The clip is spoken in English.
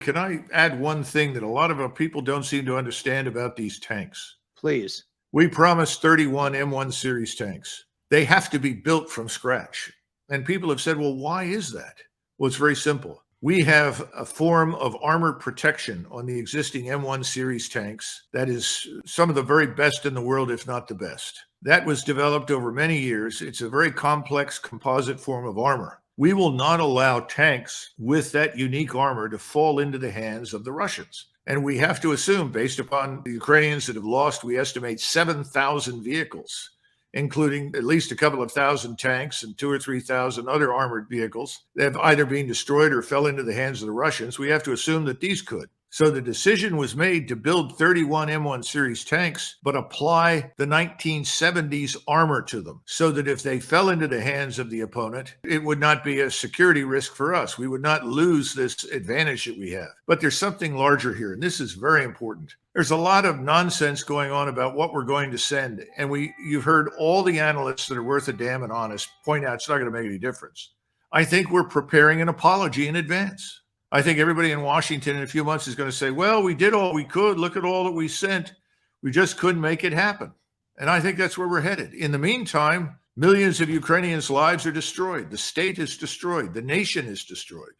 Can I add one thing that a lot of our people don't seem to understand about these tanks? Please. We promised 31 M1 series tanks. They have to be built from scratch. And people have said, well, why is that? Well, it's very simple. We have a form of armor protection on the existing M1 series tanks that is some of the very best in the world, if not the best. That was developed over many years. It's a very complex composite form of armor. We will not allow tanks with that unique armor to fall into the hands of the Russians. And we have to assume, based upon the Ukrainians that have lost, we estimate 7,000 vehicles, including at least a couple of thousand tanks and 2,000 or 3,000 other armored vehicles that have either been destroyed or fell into the hands of the Russians. We have to assume that these could. So the decision was made to build 31 M1 series tanks, but apply the 1970s armor to them so that if they fell into the hands of the opponent, it would not be a security risk for us. We would not lose this advantage that we have. But there's something larger here, and this is very important. There's a lot of nonsense going on about what we're going to send. And you've heard all the analysts that are worth a damn and honest point out it's not going to make any difference. I think we're preparing an apology in advance. I think everybody in Washington in a few months is going to say, well, we did all we could. Look at all that we sent. We just couldn't make it happen. And I think that's where we're headed. In the meantime, millions of Ukrainians' lives are destroyed. The state is destroyed. The nation is destroyed.